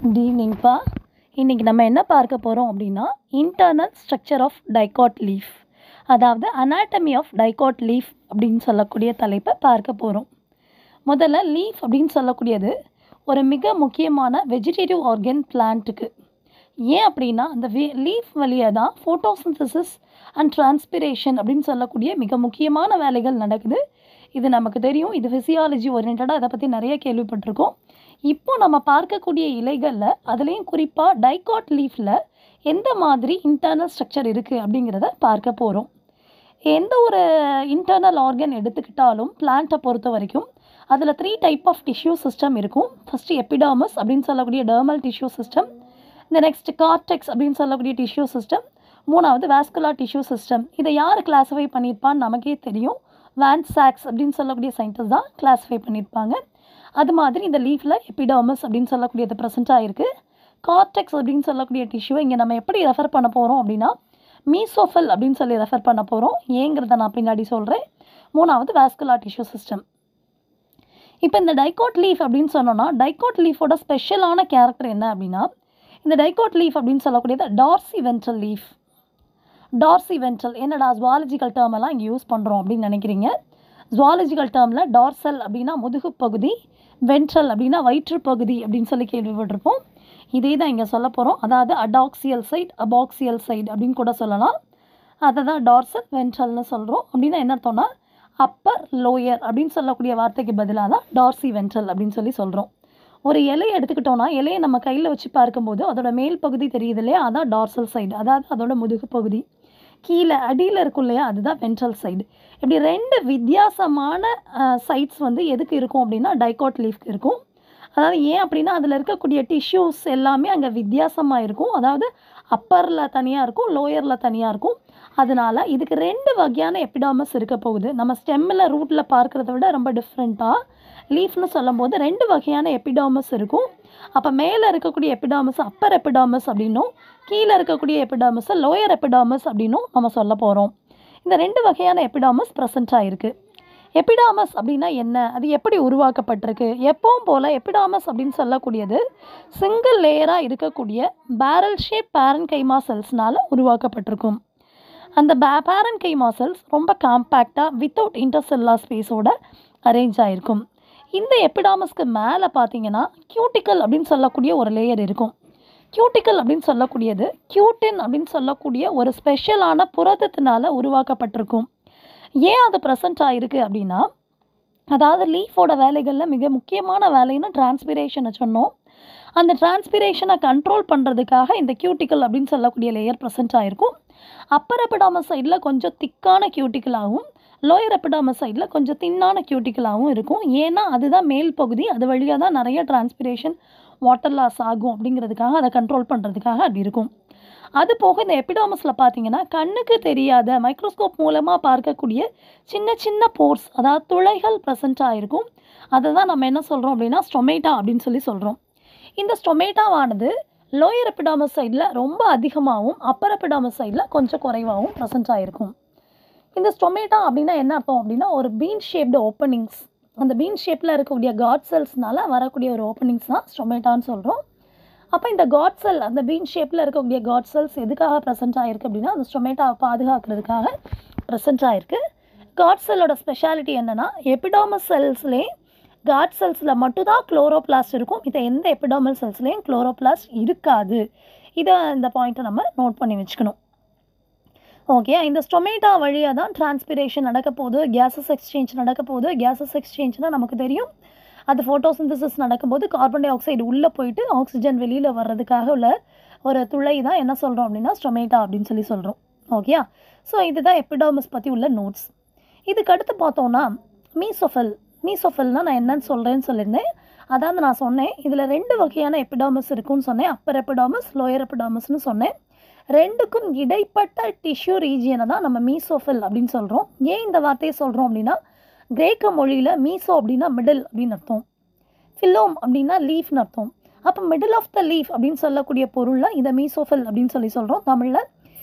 Good ஈவினிங்ப்பா. இன்றைக்கி நம்ம என்ன பார்க்க போகிறோம் அப்படின்னா internal structure of dicot leaf, அதாவது அனாட்டமி ஆஃப் டைகாட் லீஃப் அப்படின்னு சொல்லக்கூடிய தலைப்பை பார்க்க போகிறோம். முதல்ல லீஃப் அப்படின்னு சொல்லக்கூடியது ஒரு மிக முக்கியமான வெஜிடேட்டிவ் ஆர்கன் பிளான்ட்டுக்கு. ஏன் அப்படின்னா அந்த லீஃப் வழியாக தான் ஃபோட்டோசிந்தசிஸ் அண்ட் டிரான்ஸ்பிரேஷன் அப்படின்னு சொல்லக்கூடிய மிக முக்கியமான வேலைகள் நடக்குது. இது நமக்கு தெரியும். இது ஃபிசியாலஜி ஓரியன்டாக இதை பற்றி நிறைய கேள்விப்பட்டிருக்கோம். இப்போ நம்ம பார்க்கக்கூடிய இலைகளில் அதுலேயும் குறிப்பாக டைகாட் லீஃபில் எந்த மாதிரி இன்டர்னல் ஸ்ட்ரக்சர் இருக்குது அப்படிங்கிறத பார்க்க போகிறோம். எந்த ஒரு இன்டர்னல் ஆர்கன் எடுத்துக்கிட்டாலும் பிளான்ட்டை பொறுத்த வரைக்கும் அதில் 3 டைப் ஆஃப் டிஷ்யூ சிஸ்டம் இருக்கும். ஃபஸ்ட்டு எபிடர்மஸ் அப்படின்னு சொல்லக்கூடிய டெர்மல் டிஷ்யூ சிஸ்டம், இந்த நெக்ஸ்ட் கார்டெக்ஸ் அப்படின்னு சொல்லக்கூடிய டிஷ்யூ சிஸ்டம், மூணாவது வாஸ்குலர் டிஷ்யூ சிஸ்டம். இதை யார் கிளாஸிஃபை பண்ணியிருப்பான்னு நமக்கே தெரியும். வான் சாக்ஸ் அப்படின்னு சொல்லக்கூடிய சயின்டிஸ்ட் தான் கிளாஸிஃபை பண்ணியிருப்பாங்க. அது மாதிரி இந்த லீஃபில் எபிடர்மஸ் அப்படின்னு சொல்லக்கூடியது ப்ரெசென்ட் ஆகிருக்கு. கார்டெக்ஸ் அப்படின்னு சொல்லக்கூடிய டிஷ்யூ இங்கே நம்ம எப்படி ரெஃபர் பண்ண போகிறோம் அப்படின்னா மீசோஃபில் அப்படின்னு சொல்லி ரெஃபர் பண்ண போகிறோம். ஏங்கிறத நான் பின்னாடி சொல்கிறேன். மூணாவது வாஸ்குலர் டிஷ்யூ சிஸ்டம். இப்போ இந்த டைகாட் லீஃப் அப்படின்னு சொன்னோன்னா டைகாட் லீஃபோட ஸ்பெஷலான கேரக்டர் என்ன அப்படின்னா இந்த டைகாட் லீஃப் அப்படின்னு சொல்லக்கூடியது Darcy ventral leaf. Darcy ventral என்னடா ஜுவாலஜிக்கல் டேர்ம் எல்லாம் இங்கே யூஸ் பண்ணுறோம் அப்படின்னு நினைக்கிறீங்க. ஜுவாலஜிக்கல் டேர்மில் டார்சல் அப்படின்னா முதுகு பகுதி, வென்ட்ரல் அப்படின்னா வயிற்று பகுதி அப்படின்னு சொல்லி கேள்விப்பட்டிருப்போம். இதே தான் இங்கே சொல்ல போகிறோம். அதாவது அடாக்சியல் சைட், அபாக்சியல் சைட் அப்படின்னு கூட சொல்லலாம். அதை தான் டார்சல் வென்ட்ரல்னு சொல்கிறோம். அப்படின்னா என்ன அர்த்தம்னா அப்பர் லோயர் அப்படின்னு சொல்லக்கூடிய வார்த்தைக்கு பதிலாக தான் டார்சி வென்ட்ரல் அப்படின்னு சொல்லி சொல்கிறோம். ஒரு இலையை எடுத்துக்கிட்டோன்னா இலையை நம்ம கையில் வச்சு பார்க்கும்போது அதோட மேல் பகுதி தெரியுது இல்லையா, அதான் டார்சல் சைடு, அதாவது அதோட முதுகு பகுதி. கீழே அடியில் இருக்கும் இல்லையா, அதுதான் வென்ட்ரல் சைடு. இப்படி 2 வித்தியாசமான சைட்ஸ் வந்து எதுக்கு இருக்கும் அப்படின்னா டைகாட் லீஃப்க்கு இருக்கும். அதாவது ஏன் அப்படின்னா அதில் இருக்கக்கூடிய டிஷ்யூஸ் எல்லாமே அங்கே வித்தியாசமாக இருக்கும். அதாவது அப்பரில் தனியாக இருக்கும், லோயரில் தனியாக இருக்கும். அதனால் இதுக்கு 2 வகையான எபிடர்மஸ் இருக்க போகுது. நம்ம ஸ்டெம்மில் ரூட்டில் பார்க்குறத விட ரொம்ப டிஃப்ரெண்ட்டாக லீஃப்னு சொல்லும்போது 2 வகையான எபிடர்மஸ் இருக்கும். அப்போ மேலே இருக்கக்கூடிய எபிடர்மஸ் அப்பர் எபிடர்மஸ் அப்படின்னும், கீழே இருக்கக்கூடிய எபிடர்மஸை லோயர் எபிடர்மஸ் அப்படின்னும் நம்ம சொல்ல போகிறோம். இந்த 2 வகையான எபிடர்மஸ் ப்ரெசென்ட் ஆகிருக்கு. எபிடர்மஸ் அப்படின்னா என்ன, அது எப்படி உருவாக்கப்பட்டிருக்கு? எப்பவும் போல் எபிடர்மஸ் அப்படின்னு சொல்லக்கூடியது சிங்கிள் லேயராக இருக்கக்கூடிய பேரல் ஷேப் பேரன்கைமா செல்ஸ்னால் உருவாக்கப்பட்டிருக்கும். அந்த பேரன்கைமா செல்ஸ் ரொம்ப காம்பேக்டாக வித்தவுட் இன்டர்செல்லுலார் ஸ்பேஸோட அரேஞ்ச் ஆகிருக்கும். இந்த எபிடர்மஸ்க்கு மேலே பார்த்தீங்கன்னா கியூட்டிக்கல் அப்படின்னு சொல்லக்கூடிய ஒரு லேயர் இருக்கும். கியூட்டிக்கல் அப்படின்னு சொல்லக்கூடியது கியூட்டின் அப்படின்னு சொல்லக்கூடிய ஒரு ஸ்பெஷலான புரதத்தினால் உருவாக்கப்பட்டிருக்கும். ஏன் அது ப்ரெசென்ட் ஆகிருக்கு அப்படின்னா அதாவது லீஃபோட வேலைகளில் மிக முக்கியமான வேலைன்னு டிரான்ஸ்பிரேஷனை சொன்னோம். அந்த டிரான்ஸ்பிரேஷனை கண்ட்ரோல் பண்ணுறதுக்காக இந்த கியூட்டிக்கல் அப்படின்னு சொல்லக்கூடிய லேயர் ப்ரெசென்ட் ஆகிருக்கும். அப்பர் எபிடர்மஸ் சைடில் கொஞ்சம் திக்கான கியூட்டிக்கலாகவும் லோயர் எபிடர்மஸ் சைடில் கொஞ்சம் தின்னான கியூட்டிக்கலாகவும் இருக்கும். ஏன்னா அதுதான் மேல் பகுதி, அது வழியாக தான் நிறைய டிரான்ஸ்பிரேஷன் வாட்டர் லாஸ் ஆகும் அப்படிங்கிறதுக்காக அதை கண்ட்ரோல் பண்ணுறதுக்காக அப்படி இருக்கும். அது போக இந்த எபிடர்மஸில் பார்த்தீங்கன்னா கண்ணுக்கு தெரியாத மைக்ரோஸ்கோப் மூலமாக பார்க்கக்கூடிய சின்ன சின்ன போர்ஸ், அதாவது துளைகள் ப்ரெசென்ட் ஆகிருக்கும். அதை தான் நம்ம என்ன சொல்கிறோம் அப்படின்னா ஸ்டொமேட்டா அப்படின்னு சொல்லி சொல்கிறோம். இந்த ஸ்டொமேட்டாவானது லோயர் எபிடர்மஸ் சைடில் ரொம்ப அதிகமாகவும் அப்பர் எபிடர்மஸ் சைடில் கொஞ்சம் குறைவாகவும் ப்ரெசென்ட் ஆகிருக்கும். இந்த ஸ்டொமேட்டா அப்படின்னா என்ன அர்த்தம் அப்படின்னா ஒரு பீன் ஷேப்டு ஓப்பனிங்ஸ், அந்த பீன் ஷேப்பில் இருக்கக்கூடிய காட் செல்ஸ்னால் வரக்கூடிய ஒரு ஓப்பனிங்ஸ் தான் ஸ்டொமேட்டான்னு சொல்கிறோம். அப்போ இந்த காட் செல், அந்த பீன் ஷேப்பில் இருக்கக்கூடிய காட் செல்ஸ் எதுக்காக ப்ரெசென்ட் ஆகிருக்கு அப்படின்னா அந்த ஸ்டொமேட்டாவை பாதுகாக்கிறதுக்காக ப்ரெசென்ட் ஆகிருக்கு. காட் செல்லோட ஸ்பெஷாலிட்டி என்னென்னா எபிடர்மஸ் செல்ஸ்லேயே காட் செல்ஸில் மட்டும்தான் குளோரோபிளாஸ்ட் இருக்கும். இதை எந்த எபிடர்மல் செல்ஸ்லேயும் குளோரோபிளாஸ்ட் இருக்காது. இதை இந்த பாயிண்ட்டை நம்ம நோட் பண்ணி வச்சுக்கணும். ஓகே, இந்த ஸ்டொமேட்டா வழியாக தான் டிரான்ஸ்பிரேஷன் நடக்க போகுது, கேஸஸ் எக்ஸ்சேஞ்ச் நடக்க போகுது. கேஸஸ் எக்ஸ்சேஞ்ச்னால் நமக்கு தெரியும் அது ஃபோட்டோசிந்தசிஸ் நடக்கும்போது கார்பன் டை ஆக்சைடு உள்ளே போயிட்டு ஆக்சிஜன் வெளியில் வர்றதுக்காக உள்ள ஒரு துளை தான் என்ன சொல்கிறோம் அப்படின்னா ஸ்டொமேட்டா அப்படின்னு சொல்லி சொல்கிறோம். ஓகே, ஸோ இதுதான் எபிடர்மஸ் பற்றி உள்ள நோட்ஸ். இதுக்கு அடுத்து பார்த்தோன்னா மீசோஃபில். மீசோஃபில்னால் நான் என்னன்னு சொல்கிறேன்னு சொல்லியிருந்தேன். அதாவது நான் சொன்னேன் இதில் 2 வகையான எபிடர்மஸ் இருக்குன்னு சொன்னேன். அப்பர் எபிடர்மஸ், லோயர் எபிடர்மஸ்னு சொன்னேன். 2க்கும் இடைப்பட்ட டிஷ்யூ ரீஜியனை தான் நம்ம மீசோஃபில் அப்படின்னு சொல்கிறோம். ஏன் இந்த வார்த்தையை சொல்கிறோம் அப்படின்னா கிரேக்க மொழியில் மீசோ அப்படின்னா மிடில் அப்படின்னு அர்த்தம், ஃபிலோம் அப்படின்னா லீஃப்னு அர்த்தம். அப்போ மிடில் ஆஃப் த லீஃப் அப்படின்னு சொல்லக்கூடிய பொருளில் இதை மீசோஃபில் அப்படின்னு சொல்லி சொல்கிறோம். தமிழில்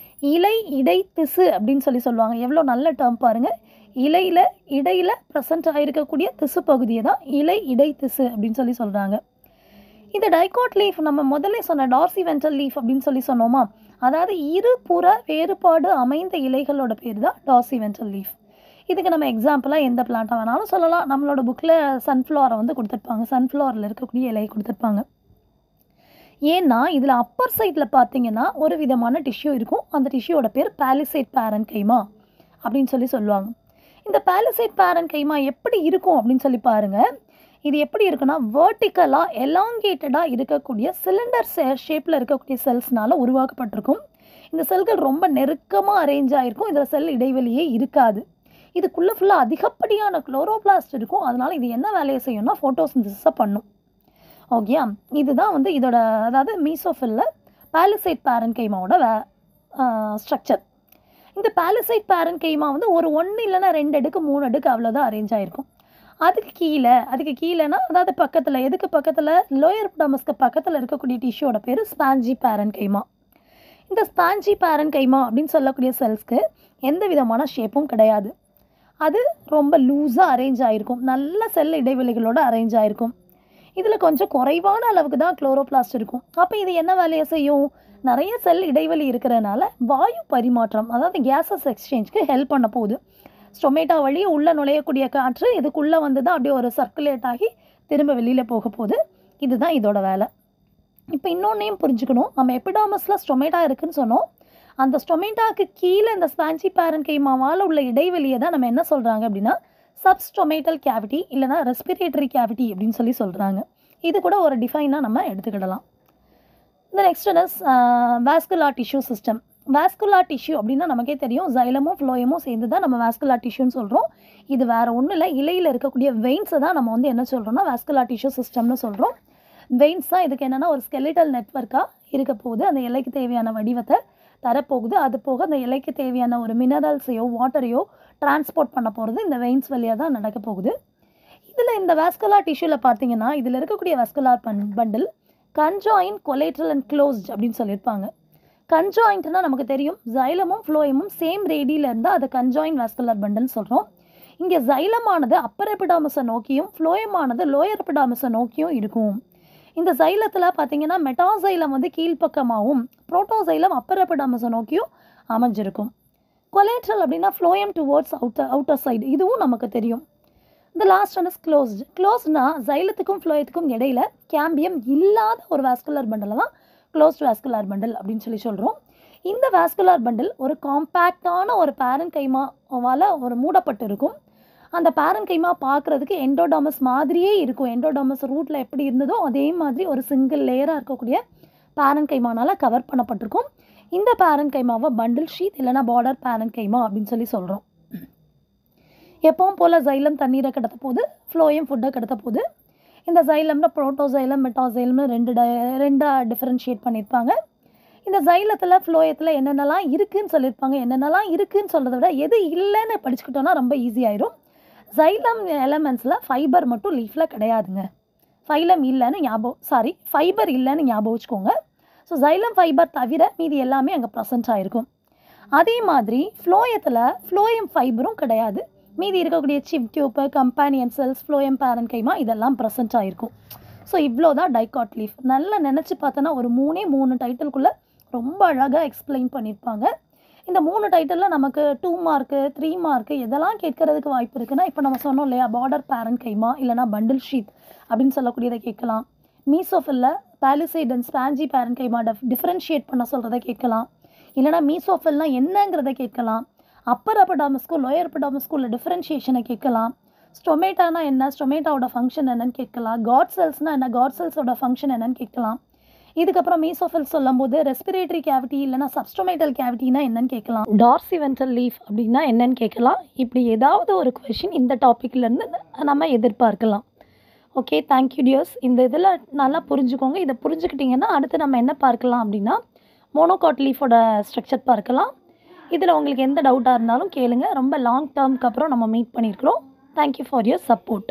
இலை இடை திசு அப்படின்னு சொல்லி சொல்லுவாங்க. எவ்வளோ நல்ல டேர்ம் பாருங்கள். இலையில் இடையில் ப்ரெசென்ட் ஆகிருக்கக்கூடிய திசு பகுதியை தான் இலை இடை திசு அப்படின்னு சொல்லி சொல்கிறாங்க. இந்த டைகாட் லீஃப் நம்ம முதல்ல சொன்ன டார்சி வென்ட்ரல் லீஃப் அப்படின்னு சொன்னோமா, அதாவது இருபுற வேறுபாடு அமைந்த இலைகளோட பேர் தான் டார்சி வென்ட்ரல் லீஃப். இதுக்கு நம்ம எக்ஸாம்பிளாக எந்த பிளான்ட்டாக வேணாலும் சொல்லலாம். நம்மளோட புக்கில் சன்ஃப்ளவரை வந்து கொடுத்துருப்பாங்க, சன்ஃப்ளவரில் இருக்கக்கூடிய இலையை கொடுத்துருப்பாங்க. ஏன்னா இதில் அப்பர் சைடில் பார்த்தீங்கன்னா ஒரு விதமான டிஷ்யூ இருக்கும். அந்த டிஷ்யூவோட பேர் பாலிசேட் பேரன்கைமா அப்படின்னு சொல்லுவாங்க. இந்த பாலிசேட் பேரன்கைமா எப்படி இருக்கும் அப்படின்னு சொல்லி பாருங்கள். இது எப்படி இருக்குன்னா வேர்ட்டிக்கலாக எலாங்கேட்டடாக இருக்கக்கூடிய சிலிண்டர் ஷேப்பில் இருக்கக்கூடிய செல்ஸ்னால் உருவாக்கப்பட்டிருக்கும். இந்த செல்கள் ரொம்ப நெருக்கமாக அரேஞ்ச் ஆகிருக்கும். இதில் செல் இடைவெளியே இருக்காது. இதுக்குள்ளே ஃபுல்லாக அதிகப்படியான குளோரோபிளாஸ்ட் இருக்கும். அதனால் இது என்ன வேலையை செய்யும்னா ஃபோட்டோசிந்தசிஸை பண்ணும். ஓகேயா, இதுதான் வந்து இதோட அதாவது மீசோஃபில்ல பாலிசேட் பேரன்கைமாவோட ஸ்ட்ரக்சர். இந்த பாலிசேட் பேரன்கைமா வந்து ஒரு 1 இல்லைன்னா 2 அடுக்கு 3 அடுக்கு அவ்வளோதான் அரேஞ்ச் ஆகிருக்கும். அதுக்கு கீழேனா அதாவது பக்கத்தில் எதுக்கு பக்கத்தில் லோயர் எபிடர்மிஸ்க்கு பக்கத்தில் இருக்கக்கூடிய டிஷ்யூவோட பேர் ஸ்பாஞ்சி பேரன்கைமா. இந்த ஸ்பாஞ்சி பேரன்கைமா அப்படின்னு சொல்லக்கூடிய செல்ஸ்க்கு எந்த விதமான ஷேப்பும் கிடையாது. அது ரொம்ப லூஸாக அரேஞ்ச் ஆகிருக்கும். நல்ல செல் இடைவெளிகளோடு அரேஞ்ச் ஆகிருக்கும். இதில் கொஞ்சம் குறைவான அளவுக்கு தான் குளோரோபிளாஸ்ட் இருக்கும். அப்போ இது என்ன வேலையை செய்யும்? நிறைய செல் இடைவெளி இருக்கிறதுனால வாயு பரிமாற்றம், அதாவது கேஸஸ் எக்ஸ்சேஞ்சுக்கு ஹெல்ப் பண்ண போகுது. ஸ்டொமேட்டா வழி உள்ளே நுழையக்கூடிய காற்று இதுக்குள்ளே வந்து தான் அப்படியே ஒரு சர்க்குலேட் ஆகி திரும்ப வெளியில் போக போகுது. இதுதான் இதோட வேலை. இப்போ இன்னொன்னையும் புரிஞ்சுக்கணும். நம்ம எபிடர்மிஸில் ஸ்டொமேட்டா இருக்குதுன்னு சொன்னோம். அந்த ஸ்டொமேட்டாவுக்கு கீழே இந்த ஸ்பாஞ்சி பேரன்கைமாவால் உள்ள இடைவெளியை தான் நம்ம என்ன சொல்கிறாங்க அப்படின்னா சப்ஸ்டொமேட்டல் கேவிட்டி இல்லைனா ரெஸ்பிரேட்டரி கேவிட்டி அப்படின்னு சொல்கிறாங்க. இது கூட ஒரு டிஃபைனாக நம்ம எடுத்துக்கிடலாம். இந்த next is vascular tissue system. Vascular tissue அப்படின்னா நமக்கே தெரியும், ஜைலமும் ஃப்ளோயமும் சேர்ந்து தான் நம்ம வாஸ்குலார் டிஷ்யூன்னு சொல்கிறோம். இது வேறு ஒன்றும் இல்லை, இலையில் இருக்கக்கூடிய வெயின்ஸை தான் நம்ம வந்து என்ன சொல்கிறோம்னா வாஸ்குலார் டிஷ்யூ சிஸ்டம்னு சொல்கிறோம். வெயின்ஸ் தான் இதுக்கு என்னென்னா ஒரு ஸ்கெலிட்டல் நெட்வொர்க்காக இருக்க போகுது. அந்த இலைக்கு தேவையான வடிவத்தை தரப்போகுது. அது போக அந்த இலைக்கு தேவையான ஒரு மினரல்ஸையோ வாட்டரையோ டிரான்ஸ்போர்ட் பண்ண போகிறது இந்த வெயின்ஸ் வழியாக தான் நடக்க போகுது. இதில் இந்த வாஸ்குலார் டிஷ்யூவில் பார்த்தீங்கன்னா இதில் இருக்கக்கூடிய vascular bundle conjoined, collateral and closed அப்படின்னு சொல்லியிருப்பாங்க. கன்ஜாயின்ட்னா நமக்கு தெரியும், ஜைலமும் ஃப்ளோயமும் சேம் ரேடியில் இருந்தால் அதை கன்ஜாயின் வாஸ்குலார் பண்டில்னு சொல்கிறோம். இங்கே ஜைலமானது அப்பர் எபிடர்மிஸை நோக்கியும் ஃப்ளோயமானது லோயர் எபிடர்மிஸை நோக்கியும் இருக்கும். இந்த ஜைலத்தில் பார்த்தீங்கன்னா மெட்டாசைலம் வந்து கீழ்ப்பக்கமாகவும் ப்ரோட்டோசைலம் அப்பர் எபிடர்மிஸை நோக்கியும் அமைஞ்சிருக்கும். கொலேட்ரல் அப்படின்னா ஃப்ளோயம் டுவோர்ட்ஸ் அவுட்டர் சைடு, இதுவும் நமக்கு தெரியும். இந்த லாஸ்ட் ஒன் இஸ் க்ளோஸ்டு. க்ளோஸ்ட்னா ஜைலத்துக்கும் ஃப்ளோயத்துக்கும் இடையில் கேம்பியம் இல்லாத ஒரு வாஸ்குலர் பண்டலை தான் க்ளோஸ்ட் வாஸ்குலர் பண்டில் அப்படின்னு சொல்கிறோம். இந்த வாஸ்குலர் பண்டில் ஒரு காம்பேக்டான ஒரு பேரன்கைமாவால் ஒரு மூடப்பட்டு இருக்கும். அந்த பேரன்கைமா பார்க்குறதுக்கு எண்டோடர்மஸ் மாதிரியே இருக்கும். எண்டோடர்மஸ் ரூட்டில் எப்படி இருந்ததோ அதே மாதிரி ஒரு சிங்கிள் லேயராக இருக்கக்கூடிய பேரன்கைமானால் கவர் பண்ணப்பட்டிருக்கும். இந்த பேரன்கைமாவை பண்டில் ஷீத் இல்லைனா பார்டர் பேரன்கைமா அப்படின்னு சொல்கிறோம். எப்பவும் போல் ஜைலம் தண்ணீரை கடத்த போது, ஃப்ளோயம் ஃபுட்டை கடத்த போது. இந்த ஜைலம்ல ப்ரோட்டோசைலம் மெட்டாசைலம்னு ரெண்டாக டிஃப்ரென்ஷியேட் பண்ணியிருப்பாங்க. இந்த ஜைலத்தில் ஃப்ளோயத்தில் என்னென்னலாம் இருக்குதுன்னு சொல்லியிருப்பாங்க. என்னென்னலாம் இருக்குதுன்னு சொல்கிறத விட எது இல்லைன்னு படிச்சுக்கிட்டோன்னா ரொம்ப ஈஸியாயிரும். ஜைலம் எலமெண்ட்ஸில் ஃபைபர் மட்டும் லீஃபில் கிடையாதுங்க. ஃபைபர் இல்லைன்னு ஞாபகம் வச்சுக்கோங்க. ஸோ ஜைலம் ஃபைபர் தவிர மீதி எல்லாமே அங்கே ப்ரெசென்ட் ஆகிருக்கும். அதே மாதிரி ஃப்ளோயத்தில் ஃப்ளோயம் ஃபைபரும் கிடையாது. மீதி இருக்கக்கூடிய sieve tube, companion cells, phloem parenchyma இதெல்லாம் ப்ரெசென்ட் ஆகிருக்கும். ஸோ இவ்வளோ தான் டைகாட் லீஃப். நல்லா நினச்சி பார்த்தோன்னா ஒரு 3 டைட்டிலுக்குள்ளே ரொம்ப அழகாக எக்ஸ்பிளைன் பண்ணியிருப்பாங்க. இந்த 3 டைட்டிலில் நமக்கு 2 மார்க்கு 3 மார்க்கு எதெல்லாம் கேட்கறதுக்கு வாய்ப்பு இருக்குன்னா, இப்போ நம்ம சொன்னோம் இல்லையா, பார்டர் பேரன்கைமா இல்லைனா பண்டில் ஷீத் அப்படின்னு சொல்லக்கூடியதை கேட்கலாம். மீசோஃபில்ல palisade and spongy parenchyma differentiate பண்ண சொல்கிறத கேட்கலாம். இல்லைனா மீசோஃபில்னால் என்னங்கிறத கேட்கலாம். அப்பர் எபிடர்மிஸ்க்கும் லோயர் எபிடர்மிஸ்க்கும் உள்ள டிஃப்ரென்ஷியேஷனை கேட்கலாம். ஸ்டொமேட்டானா என்ன, ஸ்டொமேட்டாவோட ஃபங்க்ஷன் என்னன்னு கேட்கலாம். காட் செல்ஸ்னால் என்ன, காட் செல்ஸோட ஃபங்க்ஷன் என்னன்னு கேட்கலாம். இதுக்கப்புறம் மீசோஃபில் சொல்லும்போது ரெஸ்பிரேட்டரி கேவிட்டி இல்லைனா சப்ஸ்டொமேட்டல் கேவிட்டினா என்னன்னு கேட்கலாம். டார்சி வென்ட்ரல் லீஃப் அப்படின்னா என்னன்னு கேட்கலாம். இப்படி ஏதாவது ஒரு கொஷின் இந்த டாப்பிக்லேருந்து நம்ம எதிர்பார்க்கலாம். Okay, thank you tears. இந்த இதில் நல்லா புரிஞ்சுக்கோங்க. இதை புரிஞ்சுக்கிட்டிங்கன்னா அடுத்து நம்ம என்ன பார்க்கலாம் அப்படின்னா மோனோகாட் லீஃபோட ஸ்ட்ரக்சர் பார்க்கலாம். இதில் உங்களுக்கு எந்த டவுட்டாக இருந்தாலும் கேளுங்க. ரொம்ப லாங் டேர்முக்கு அப்புறம் நம்ம மீட் பண்ணியிருக்கிறோம். Thank you for your support.